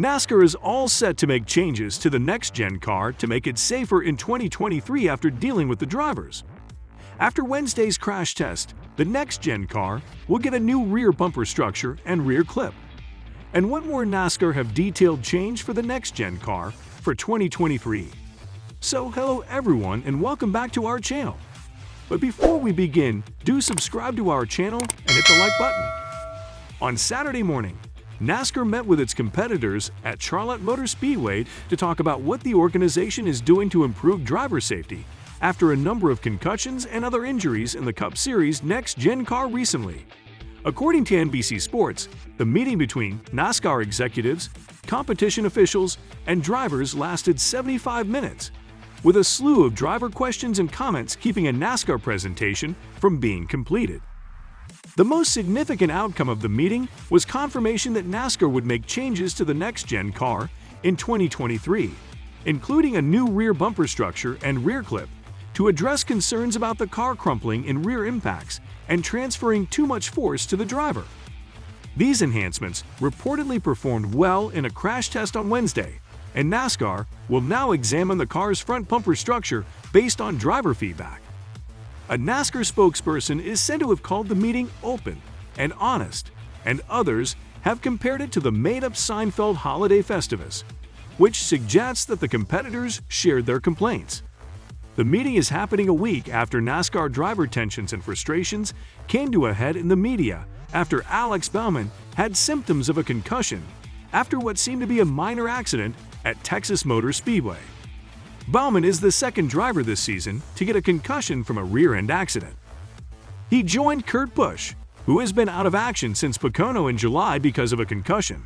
NASCAR is all set to make changes to the next-gen car to make it safer in 2023 after dealing with the drivers. After Wednesday's crash test, the next-gen car will get a new rear bumper structure and rear clip. And what more NASCAR have detailed change for the next-gen car for 2023? So hello everyone and welcome back to our channel. But before we begin, do subscribe to our channel and hit the like button. On Saturday morning, NASCAR met with its competitors at Charlotte Motor Speedway to talk about what the organization is doing to improve driver safety after a number of concussions and other injuries in the Cup Series next-gen car recently. According to NBC Sports, the meeting between NASCAR executives, competition officials, and drivers lasted 75 minutes, with a slew of driver questions and comments keeping a NASCAR presentation from being completed. The most significant outcome of the meeting was confirmation that NASCAR would make changes to the next-gen car in 2023, including a new rear bumper structure and rear clip to address concerns about the car crumpling in rear impacts and transferring too much force to the driver. These enhancements reportedly performed well in a crash test on Wednesday, and NASCAR will now examine the car's front bumper structure based on driver feedback. A NASCAR spokesperson is said to have called the meeting open and honest, and others have compared it to the made-up Seinfeld holiday Festivus, which suggests that the competitors shared their complaints. The meeting is happening a week after NASCAR driver tensions and frustrations came to a head in the media after Alex Bowman had symptoms of a concussion after what seemed to be a minor accident at Texas Motor Speedway. Bowman is the second driver this season to get a concussion from a rear-end accident. He joined Kurt Busch, who has been out of action since Pocono in July because of a concussion.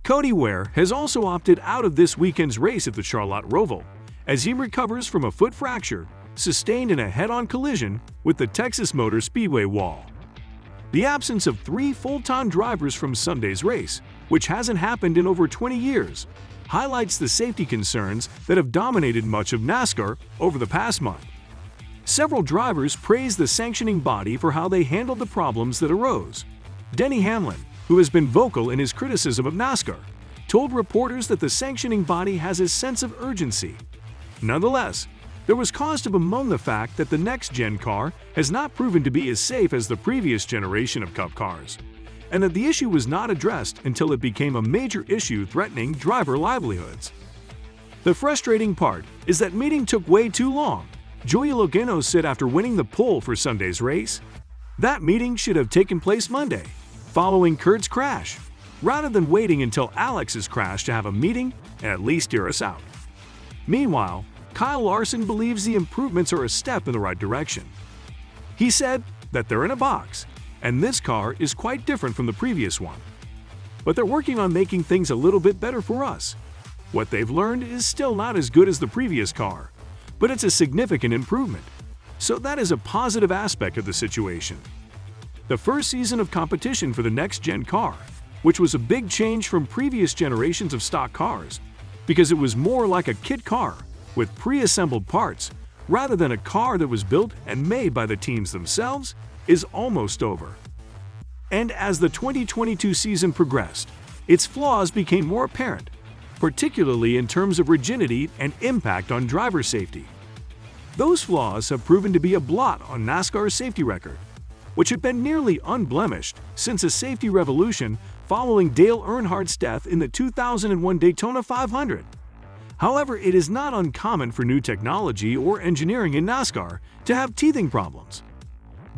Cody Ware has also opted out of this weekend's race at the Charlotte Roval as he recovers from a foot fracture sustained in a head-on collision with the Texas Motor Speedway wall. The absence of 3 full-time drivers from Sunday's race, which hasn't happened in over 20 years, highlights the safety concerns that have dominated much of NASCAR over the past month. Several drivers praised the sanctioning body for how they handled the problems that arose. Denny Hamlin, who has been vocal in his criticism of NASCAR, told reporters that the sanctioning body has a sense of urgency. Nonetheless, there was cause to bemoan the fact that the next-gen car has not proven to be as safe as the previous generation of Cup cars, and that the issue was not addressed until it became a major issue threatening driver livelihoods. The frustrating part is that meeting took way too long, Joey Logano said after winning the pole for Sunday's race. That meeting should have taken place Monday, following Kurt's crash, rather than waiting until Alex's crash to have a meeting and at least hear us out. Meanwhile, Kyle Larson believes the improvements are a step in the right direction. He said that they're in a box, and this car is quite different from the previous one. But they're working on making things a little bit better for us. What they've learned is still not as good as the previous car, but it's a significant improvement. So that is a positive aspect of the situation. The first season of competition for the next-gen car, which was a big change from previous generations of stock cars, because it was more like a kit car with pre-assembled parts rather than a car that was built and made by the teams themselves, is almost over. And as the 2022 season progressed, its flaws became more apparent, particularly in terms of rigidity and impact on driver safety. Those flaws have proven to be a blot on NASCAR's safety record, which had been nearly unblemished since a safety revolution following Dale Earnhardt's death in the 2001 Daytona 500. However, it is not uncommon for new technology or engineering in NASCAR to have teething problems.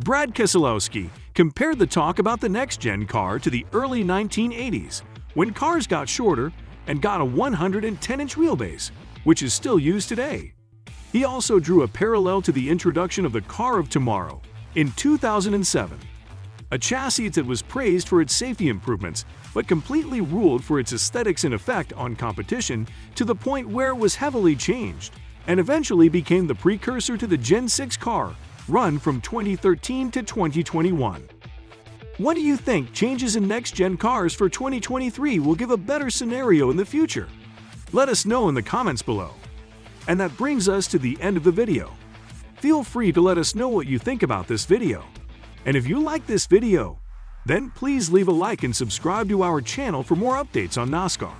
Brad Keselowski compared the talk about the next-gen car to the early 1980s, when cars got shorter and got a 110-inch wheelbase, which is still used today. He also drew a parallel to the introduction of the car of tomorrow in 2007, a chassis that was praised for its safety improvements but completely ruled for its aesthetics and effect on competition to the point where it was heavily changed and eventually became the precursor to the Gen 6 car run from 2013 to 2021. What do you think changes in next-gen cars for 2023 will give a better scenario in the future? Let us know in the comments below. And that brings us to the end of the video. Feel free to let us know what you think about this video. And if you like this video, then please leave a like and subscribe to our channel for more updates on NASCAR.